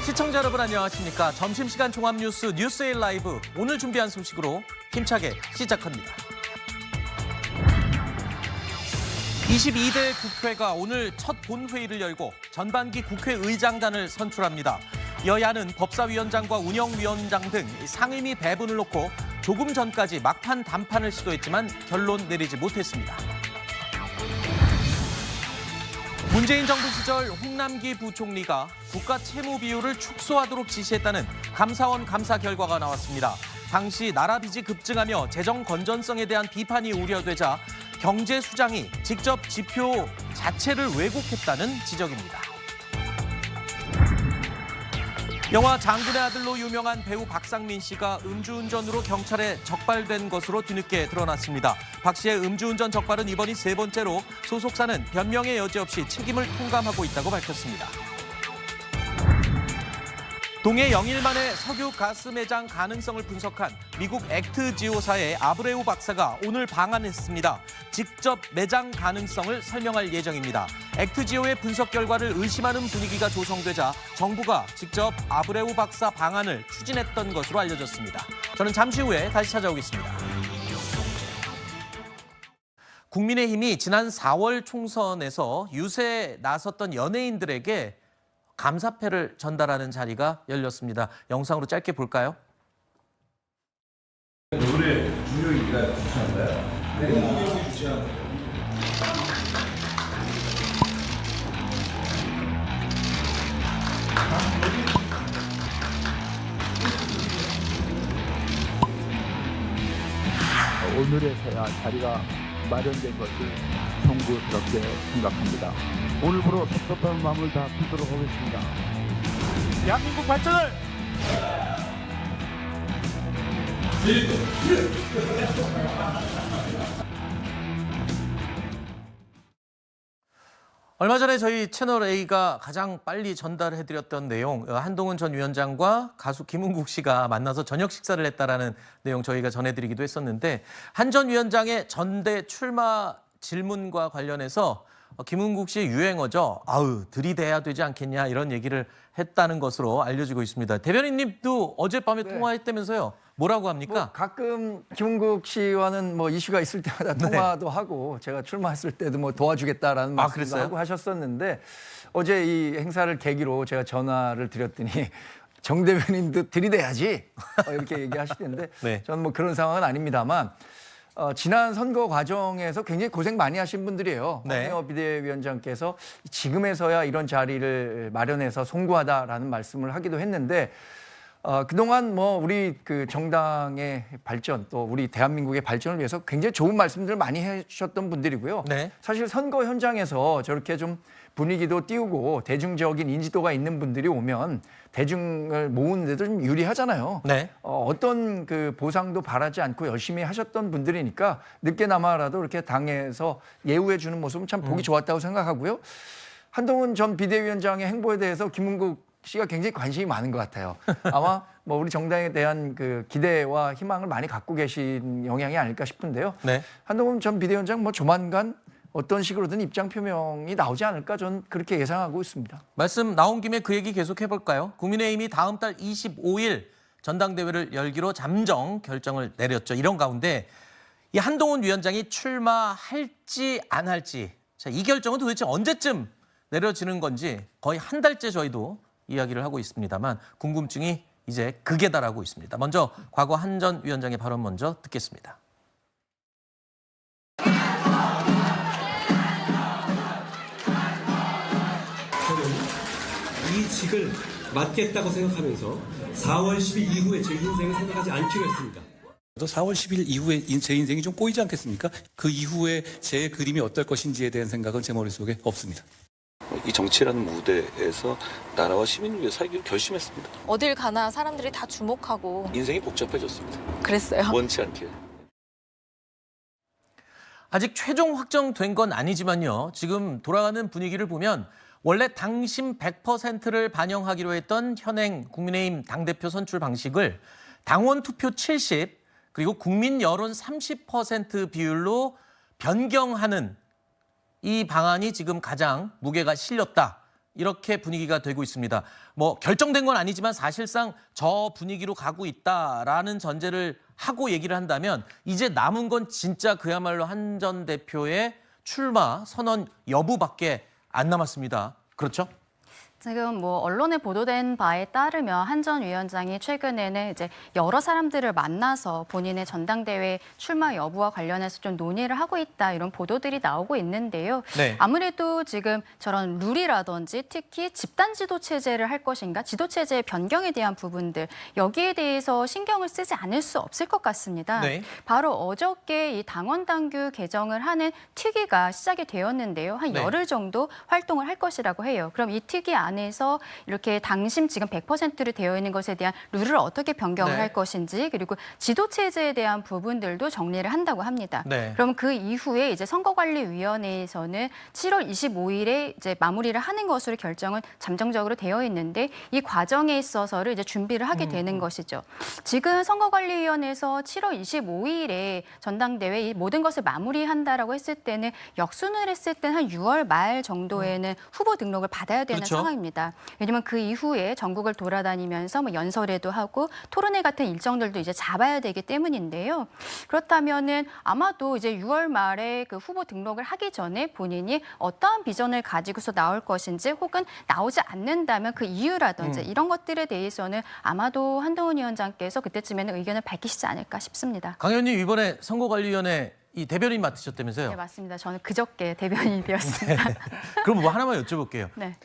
시청자 여러분 안녕하십니까. 점심시간 종합뉴스 뉴스에일 라이브 오늘 준비한 소식으로 힘차게 시작합니다. 22대 국회가 오늘 첫 본회의를 열고 전반기 국회의장단을 선출합니다. 여야는 법사위원장과 운영위원장 등 상임위 배분을 놓고 조금 전까지 막판 담판을 시도했지만 결론 내리지 못했습니다. 문재인 정부 시절 홍남기 부총리가 국가 채무 비율을 축소하도록 지시했다는 감사원 감사 결과가 나왔습니다. 당시 나라 빚이 급증하며 재정 건전성에 대한 비판이 우려되자 경제수장이 직접 지표 자체를 왜곡했다는 지적입니다. 영화 장군의 아들로 유명한 배우 박상민 씨가 음주운전으로 경찰에 적발된 것으로 뒤늦게 드러났습니다. 박 씨의 음주운전 적발은 이번이 세 번째로 소속사는 변명의 여지 없이 책임을 통감하고 있다고 밝혔습니다. 동해 영일 만에 석유 가스 매장 가능성을 분석한 미국 액트지오사의 아브레우 박사가 오늘 방한했습니다. 직접 매장 가능성을 설명할 예정입니다. 액트지오의 분석 결과를 의심하는 분위기가 조성되자 정부가 직접 아브레우 박사 방한을 추진했던 것으로 알려졌습니다. 저는 잠시 후에 다시 찾아오겠습니다. 국민의힘이 지난 4월 총선에서 유세에 나섰던 연예인들에게 감사패를 전달하는 자리가 열렸습니다. 영상으로 짧게 볼까요? 노래 준영이가 주최한가요? 네, 준영이 주최한. 오늘에서야 자리가 마련된 것을 송구스럽게 생각합니다. 오늘부로 섭섭한 마음을 다 풀도록 하겠습니다. 대한민국 발전을! 얼마 전에 저희 채널A가 가장 빨리 전달해드렸던 내용, 한동훈 전 위원장과 가수 김은국 씨가 만나서 저녁 식사를 했다라는 내용 저희가 전해드리기도 했었는데, 한 전 위원장의 전대 출마 질문과 관련해서 김은국 씨의 유행어죠. 아우, 들이대야 되지 않겠냐 이런 얘기를 했다는 것으로 알려지고 있습니다. 대변인님도 어젯밤에 통화했다면서요. 뭐라고 합니까? 가끔 김은국 씨와는 이슈가 있을 때마다 통화도 하고 제가 출마했을 때도 도와주겠다라는 말씀도 그랬어요? 하고 하셨었는데 어제 이 행사를 계기로 제가 전화를 드렸더니 정 대변인도 들이대야지 이렇게 얘기하시던데 네. 저는 그런 상황은 아닙니다만 지난 선거 과정에서 굉장히 고생 많이 하신 분들이에요. 네. 황교안 비대위원장께서 지금에서야 이런 자리를 마련해서 송구하다라는 말씀을 하기도 했는데 그동안 우리 그 정당의 발전 또 우리 대한민국의 발전을 위해서 굉장히 좋은 말씀들을 많이 해주셨던 분들이고요. 네. 사실 선거 현장에서 저렇게 좀 분위기도 띄우고 대중적인 인지도가 있는 분들이 오면 대중을 모으는 데도 좀 유리하잖아요. 네. 어떤 그 보상도 바라지 않고 열심히 하셨던 분들이니까 늦게나마라도 이렇게 당에서 예우해 주는 모습은 참 보기 좋았다고 생각하고요. 한동훈 전 비대위원장의 행보에 대해서 김은국 씨가 굉장히 관심이 많은 것 같아요. 아마 우리 정당에 대한 그 기대와 희망을 많이 갖고 계신 영향이 아닐까 싶은데요. 네. 한동훈 전 비대위원장 조만간 어떤 식으로든 입장 표명이 나오지 않을까 저는 그렇게 예상하고 있습니다. 말씀 나온 김에 그 얘기 계속 해볼까요? 국민의힘이 다음 달 25일 전당대회를 열기로 잠정 결정을 내렸죠. 이런 가운데 이 한동훈 위원장이 출마할지 안 할지, 자, 이 결정은 도대체 언제쯤 내려지는 건지 거의 한 달째 저희도 이야기를 하고 있습니다만 궁금증이 이제 극에 달하고 있습니다. 먼저 과거 한 전 위원장의 발언 먼저 듣겠습니다. 이 직을 맡겠다고 생각하면서 4월 10일 이후에 제 인생을 생각하지 않기로 했습니다. 4월 10일 이후에 제 인생이 좀 꼬이지 않겠습니까? 그 이후에 제 그림이 어떨 것인지에 대한 생각은 제 머릿속에 없습니다. 이 정치라는 무대에서 나라와 시민을 위해 살기로 결심했습니다. 어딜 가나 사람들이 다 주목하고 인생이 복잡해졌습니다. 그랬어요. 원치 않게. 아직 최종 확정된 건 아니지만요. 지금 돌아가는 분위기를 보면 원래 당심 100%를 반영하기로 했던 현행 국민의힘 당대표 선출 방식을 당원 투표 70 그리고 국민 여론 30% 비율로 변경하는 이 방안이 지금 가장 무게가 실렸다. 이렇게 분위기가 되고 있습니다. 뭐 결정된 건 아니지만 사실상 저 분위기로 가고 있다라는 전제를 하고 얘기를 한다면 이제 남은 건 진짜 그야말로 한 전 대표의 출마 선언 여부밖에 안 남았습니다. 그렇죠? 지금 뭐 언론에 보도된 바에 따르면 한 전 위원장이 최근에는 이제 여러 사람들을 만나서 본인의 전당대회 출마 여부와 관련해서 좀 논의를 하고 있다 이런 보도들이 나오고 있는데요. 네. 아무래도 지금 저런 룰이라든지 특히 집단 지도 체제를 할 것인가, 지도 체제의 변경에 대한 부분들 여기에 대해서 신경을 쓰지 않을 수 없을 것 같습니다. 네. 바로 어저께 이 당원 당규 개정을 하는 특위가 시작이 되었는데요. 한 네. 열흘 정도 활동을 할 것이라고 해요. 그럼 이 특위 안에서 이렇게 당심 지금 100%로 되어 있는 것에 대한 룰을 어떻게 변경을 네. 할 것인지 그리고 지도 체제에 대한 부분들도 정리를 한다고 합니다. 네. 그럼 그 이후에 이제 선거관리위원회에서는 7월 25일에 이제 마무리를 하는 것으로 결정은 잠정적으로 되어 있는데 이 과정에 있어서를 이제 준비를 하게 되는 것이죠. 지금 선거관리위원회에서 7월 25일에 전당대회 이 모든 것을 마무리한다라고 했을 때는 역순을 했을 때는 한 6월 말 정도에는 후보 등록을 받아야 되는 그렇죠. 상황입니다. 왜냐하면 그 이후에 전국을 돌아다니면서 뭐 연설회도 하고 토론회 같은 일정들도 이제 잡아야 되기 때문인데요. 그렇다면은 아마도 이제 6월 말에 그 후보 등록을 하기 전에 본인이 어떠한 비전을 가지고서 나올 것인지 혹은 나오지 않는다면 그 이유라든지 이런 것들에 대해서는 아마도 한동훈 위원장께서 그때쯤에는 의견을 밝히시지 않을까 싶습니다. 강 의원님 이번에 선거관리위원회 이 대변인 맡으셨다면서요? 네, 맞습니다. 저는 그저께 대변인이 되었습니다. 그럼 뭐 하나만 여쭤볼게요. 네.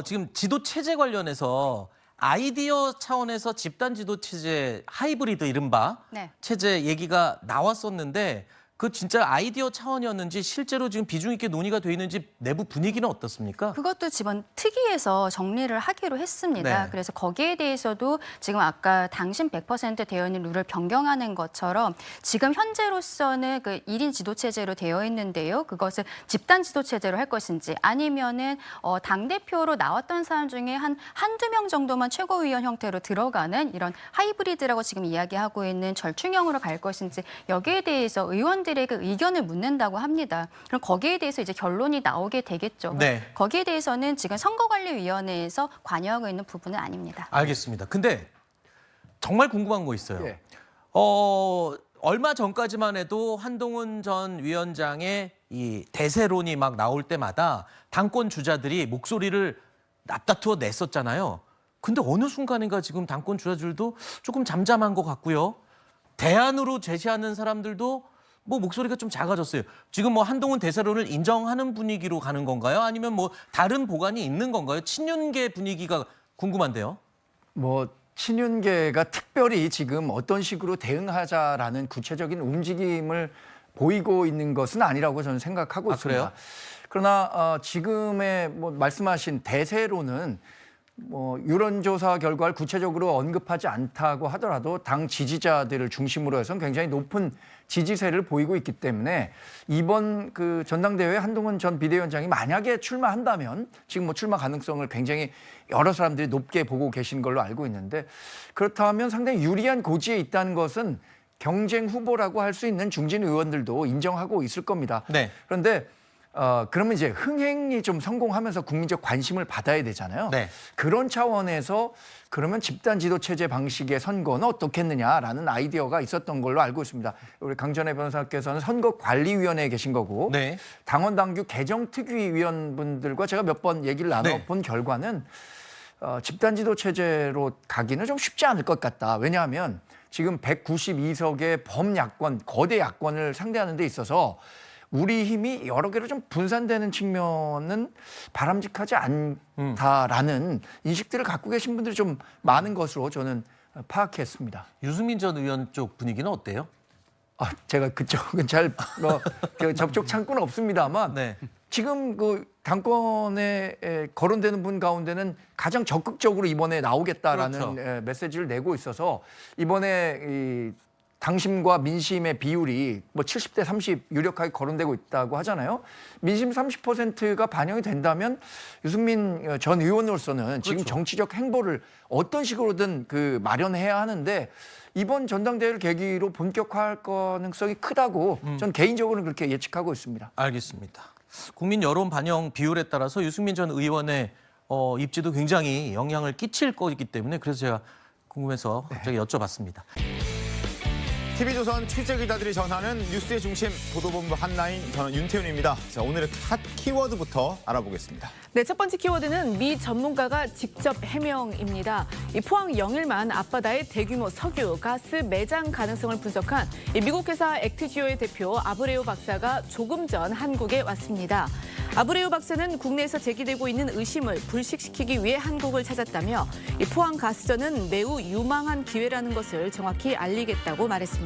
지금 지도 체제 관련해서 아이디어 차원에서 집단 지도 체제 하이브리드 이른바 네. 체제 얘기가 나왔었는데 그 진짜 아이디어 차원이었는지 실제로 지금 비중 있게 논의가 돼 있는지 내부 분위기는 어떻습니까? 그것도 지번 특위에서 정리를 하기로 했습니다. 네. 그래서 거기에 대해서도 지금 아까 당신 100% 되어 있는 룰을 변경하는 것처럼 지금 현재로서는 그 1인 지도 체제로 되어 있는데요. 그것을 집단 지도 체제로 할 것인지 아니면은 당대표로 나왔던 사람 중에 한두 명 정도만 최고위원 형태로 들어가는 이런 하이브리드라고 지금 이야기하고 있는 절충형으로 갈 것인지 여기에 대해서 의원들의 그 의견을 묻는다고 합니다. 그럼 거기에 대해서 이제 결론이 나오게 되겠죠. 네. 거기에 대해서는 지금 선거관리위원회에서 관여하고 있는 부분은 아닙니다. 알겠습니다. 근데 정말 궁금한 거 있어요. 예. 얼마 전까지만 해도 한동훈 전 위원장의 이 대세론이 막 나올 때마다 당권 주자들이 목소리를 앞다투어 냈었잖아요. 근데 어느 순간인가 지금 당권 주자들도 조금 잠잠한 것 같고요. 대안으로 제시하는 사람들도 뭐 목소리가 좀 작아졌어요. 지금 뭐 한동훈 대세론을 인정하는 분위기로 가는 건가요? 아니면 뭐 다른 보관이 있는 건가요? 친윤계 분위기가 궁금한데요. 뭐 친윤계가 특별히 지금 어떤 식으로 대응하자라는 구체적인 움직임을 보이고 있는 것은 아니라고 저는 생각하고 있습니다. 그래요? 그러나 지금의 뭐 말씀하신 대세로는 뭐 여론조사 결과를 구체적으로 언급하지 않다고 하더라도 당 지지자들을 중심으로 해서 굉장히 높은 지지세를 보이고 있기 때문에 이번 그 전당대회에 한동훈 전 비대위원장이 만약에 출마한다면 지금 뭐 출마 가능성을 굉장히 여러 사람들이 높게 보고 계신 걸로 알고 있는데 그렇다면 상당히 유리한 고지에 있다는 것은 경쟁 후보라고 할 수 있는 중진 의원들도 인정하고 있을 겁니다. 네. 그런데 그러면 이제 흥행이 좀 성공하면서 국민적 관심을 받아야 되잖아요. 네. 그런 차원에서 그러면 집단 지도 체제 방식의 선거는 어떻겠느냐라는 아이디어가 있었던 걸로 알고 있습니다. 우리 강전혜 변호사께서는 선거관리위원회에 계신 거고 네. 당원 당규 개정 특위 위원분들과 제가 몇 번 얘기를 나눠본 결과는 집단 지도 체제로 가기는 좀 쉽지 않을 것 같다. 왜냐하면 지금 192석의 범야권, 거대 야권을 상대하는 데 있어서 우리 힘이 여러 개로 좀 분산되는 측면은 바람직하지 않다라는 인식들을 갖고 계신 분들이 좀 많은 것으로 저는 파악했습니다. 유승민 전 의원 쪽 분위기는 어때요? 제가 그쪽은 잘 접촉 창구는 없습니다만 네. 지금 그 당권에 거론되는 분 가운데는 가장 적극적으로 이번에 나오겠다라는 그렇죠. 메시지를 내고 있어서 이번에 이 당심과 민심의 비율이 뭐 70대 30 유력하게 거론되고 있다고 하잖아요. 민심 30%가 반영이 된다면 유승민 전 의원으로서는 지금 그렇죠. 정치적 행보를 어떤 식으로든 그 마련해야 하는데 이번 전당대회를 계기로 본격화할 가능성이 크다고 전 개인적으로는 그렇게 예측하고 있습니다. 알겠습니다. 국민 여론 반영 비율에 따라서 유승민 전 의원의 입지도 굉장히 영향을 끼칠 거기 때문에 그래서 제가 궁금해서 갑자기 여쭤봤습니다. TV조선 취재 기자들이 전하는 뉴스의 중심 보도본부 한라인, 저는 윤태윤입니다. 자, 오늘의 핫 키워드부터 알아보겠습니다. 네, 첫 번째 키워드는 미 전문가가 직접 해명입니다. 이 포항 영일만 앞바다의 대규모 석유, 가스 매장 가능성을 분석한 이 미국 회사 액트지오의 대표 아브레우 박사가 조금 전 한국에 왔습니다. 아브레우 박사는 국내에서 제기되고 있는 의심을 불식시키기 위해 한국을 찾았다며 이 포항 가스전은 매우 유망한 기회라는 것을 정확히 알리겠다고 말했습니다.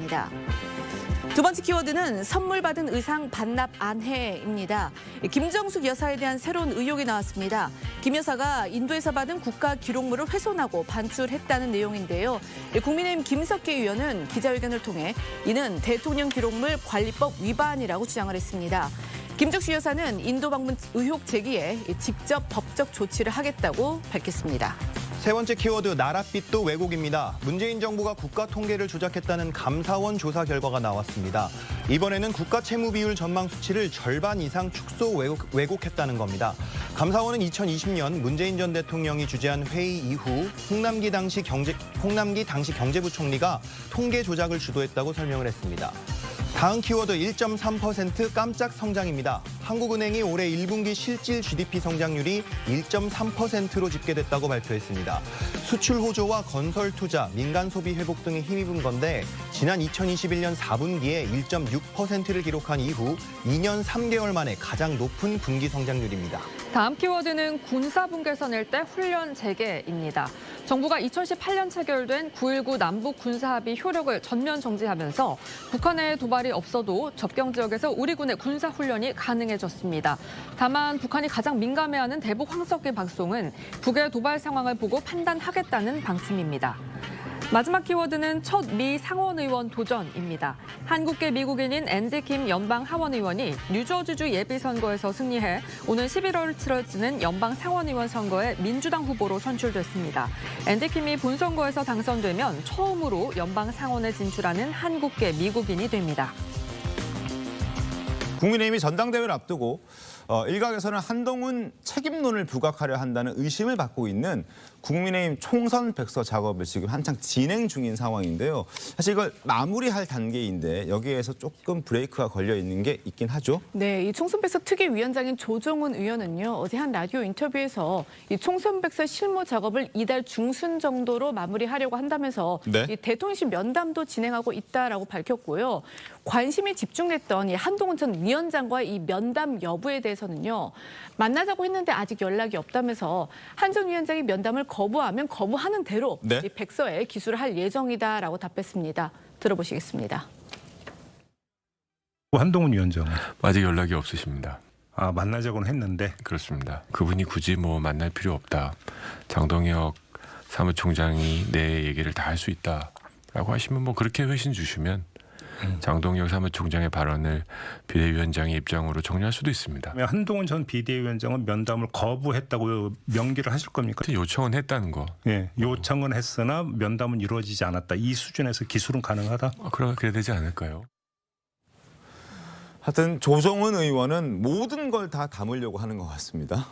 두 번째 키워드는 선물 받은 의상 반납 안해입니다. 김정숙 여사에 대한 새로운 의혹이 나왔습니다. 김 여사가 인도에서 받은 국가 기록물을 훼손하고 반출했다는 내용인데요. 국민의힘 김석기 의원은 기자회견을 통해 이는 대통령 기록물 관리법 위반이라고 주장을 했습니다. 김정숙 여사는 인도 방문 의혹 제기에 직접 법적 조치를 하겠다고 밝혔습니다. 세 번째 키워드, 나랏빛도 왜곡입니다. 문재인 정부가 국가 통계를 조작했다는 감사원 조사 결과가 나왔습니다. 이번에는 국가 채무 비율 전망 수치를 절반 이상 축소 왜곡했다는 겁니다. 감사원은 2020년 문재인 전 대통령이 주재한 회의 이후 홍남기 당시 경제부총리가 통계 조작을 주도했다고 설명을 했습니다. 다음 키워드 1.3% 깜짝 성장입니다. 한국은행이 올해 1분기 실질 GDP 성장률이 1.3%로 집계됐다고 발표했습니다. 수출 호조와 건설 투자, 민간 소비 회복 등에 힘입은 건데 지난 2021년 4분기에 1.6%를 기록한 이후 2년 3개월 만에 가장 높은 분기 성장률입니다. 다음 키워드는 군사분계선일 때 훈련 재개입니다. 정부가 2018년 체결된 9.19 남북 군사합의 효력을 전면 정지하면서 북한의 도발이 없어도 접경 지역에서 우리 군의 군사훈련이 가능해졌습니다. 다만 북한이 가장 민감해하는 대북 황석기 방송은 북의 도발 상황을 보고 판단하겠다는 방침입니다. 마지막 키워드는 첫 미 상원의원 도전입니다. 한국계 미국인인 앤디 킴 연방 하원의원이 뉴저지주 예비선거에서 승리해 오는 11월 치러지는 연방 상원의원 선거에 민주당 후보로 선출됐습니다. 앤디 킴이 본선거에서 당선되면 처음으로 연방 상원에 진출하는 한국계 미국인이 됩니다. 국민의힘이 전당대회를 앞두고 일각에서는 한동훈 책임론을 부각하려 한다는 의심을 받고 있는 국민의힘 총선 백서 작업을 지금 한창 진행 중인 상황인데요. 사실 이걸 마무리할 단계인데 여기에서 조금 브레이크가 걸려 있는 게 있긴 하죠. 네, 이 총선 백서 특위위원장인 조정훈 의원은요, 어제 한 라디오 인터뷰에서 이 총선 백서 실무 작업을 이달 중순 정도로 마무리하려고 한다면서 네. 이 대통령실 면담도 진행하고 있다라고 밝혔고요. 관심이 집중됐던 이 한동훈 전 위원장과의 이 면담 여부에 대해서는요, 만나자고 했는데 아직 연락이 없다면서 한 전 위원장이 면담을 거부하면 거부하는 대로 네. 이 백서에 기술을 할 예정이다라고 답했습니다. 들어보시겠습니다. 한동훈 위원장 아직 연락이 없으십니다. 만나자고는 했는데. 그렇습니다. 그분이 굳이 뭐 만날 필요 없다. 장동혁 사무총장이 내 얘기를 다 할 수 있다라고 하시면 뭐 그렇게 회신 주시면 장동혁 사무총장의 발언을 비대위원장의 입장으로 정리할 수도 있습니다. 한동훈 전 비대위원장은 면담을 거부했다고 명기를 하실 겁니까? 요청은 했다는 거. 예, 요청은 했으나 면담은 이루어지지 않았다. 이 수준에서 기술은 가능하다? 그래야 되지 않을까요? 하여튼 조정훈 의원은 모든 걸 다 담으려고 하는 것 같습니다.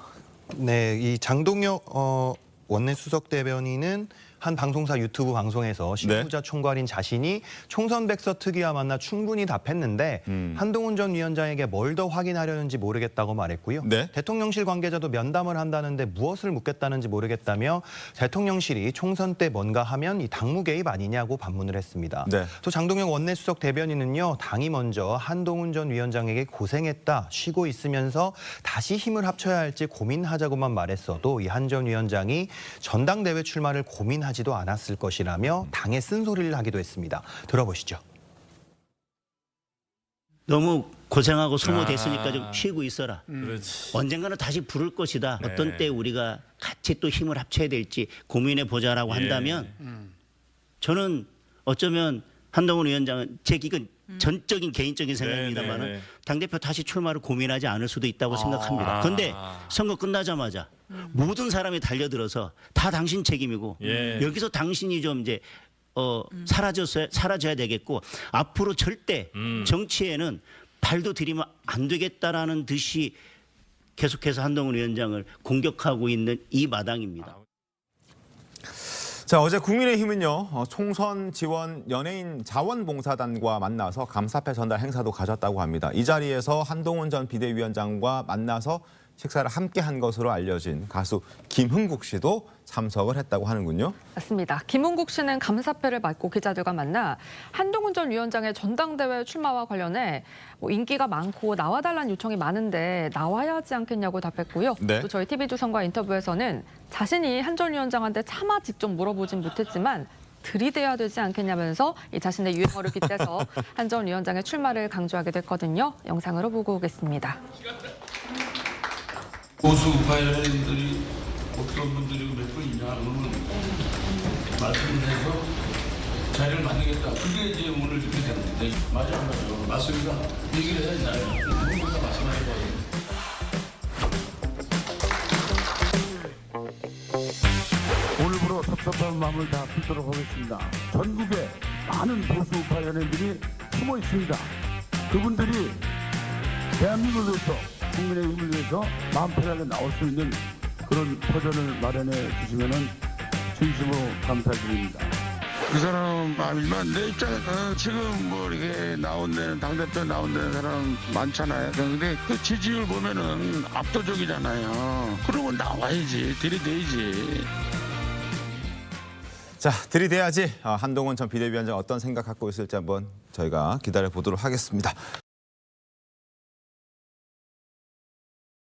네, 이 장동혁 원내수석 대변인은 한 방송사 유튜브 방송에서 실무자 총괄인 자신이 총선 백서 특위와 만나 충분히 답했는데 한동훈 전 위원장에게 뭘 더 확인하려는지 모르겠다고 말했고요. 네. 대통령실 관계자도 면담을 한다는데 무엇을 묻겠다는지 모르겠다며 대통령실이 총선 때 뭔가 하면 이 당무 개입 아니냐고 반문을 했습니다. 네. 또 장동혁 원내수석 대변인은요, 당이 먼저 한동훈 전 위원장에게 고생했다, 쉬고 있으면서 다시 힘을 합쳐야 할지 고민하자고만 말했어도 이 한 전 위원장이 전당대회 출마를 고민하지도 않았을 것이라며 당에 쓴소리를 하기도 했습니다. 들어보시죠. 너무 고생하고 소모됐으니까 좀 쉬고 있어라. 언젠가는 다시 부를 것이다. 네. 어떤 때 우리가 같이 또 힘을 합쳐야 될지 고민해 보자라고 한다면 저는 어쩌면 한동훈 위원장은 제 이건 전적인 개인적인 생각입니다만은 당대표 다시 출마를 고민하지 않을 수도 있다고 생각합니다. 그런데 선거 끝나자마자 모든 사람이 달려들어서 다 당신 책임이고 여기서 당신이 좀 이제 사라져야 되겠고 앞으로 절대 정치에는 발도 들이면 안 되겠다라는 듯이 계속해서 한동훈 위원장을 공격하고 있는 이 마당입니다. 자, 어제 국민의힘은요, 총선 지원 연예인 자원봉사단과 만나서 감사패 전달 행사도 가졌다고 합니다. 이 자리에서 한동훈 전 비대위원장과 만나서 식사를 함께 한 것으로 알려진 가수 김흥국 씨도 참석을 했다고 하는군요. 맞습니다. 김흥국 씨는 감사패를 받고 기자들과 만나 한동훈 전 위원장의 전당대회 출마와 관련해 인기가 많고 나와달라는 요청이 많은데 나와야 하지 않겠냐고 답했고요. 네. 또 저희 TV조선과 인터뷰에서는 자신이 한 전 위원장한테 차마 직접 물어보진 못했지만 들이대야 되지 않겠냐면서 이 자신의 유행어를 빗대서 한 전 위원장의 출마를 강조하게 됐거든요. 영상으로 보고 오겠습니다. 보수파 연예인들이 어떤 분들이 몇 분 있냐 그러면 말씀을 해서 자리를 만들겠다. 그게 이제 오늘 이렇게 됐는데 맞아요. 맞습니다. 얘기를 해야 되나요? 누군가 말씀하셔야 오늘부로 섭섭한 마음을 다 풀도록 하겠습니다. 전국에 많은 보수파 연예인들이 숨어 있습니다. 그분들이 대한민국을 위해서, 국민의힘을 위해서 마음 편하게 나올 수 있는 그런 터전을 마련해 주시면 진심으로 감사드립니다. 그 사람 마음이면 내 입장에서 지금 뭐 이렇게 나온다는 당대표 나온다는 사람 많잖아요. 근데 그 지지율 보면은 압도적이잖아요. 그러면 나와야지, 들이대야지. 자, 들이대야지. 한동훈 전 비대위원장 어떤 생각 갖고 있을지 한번 저희가 기다려 보도록 하겠습니다.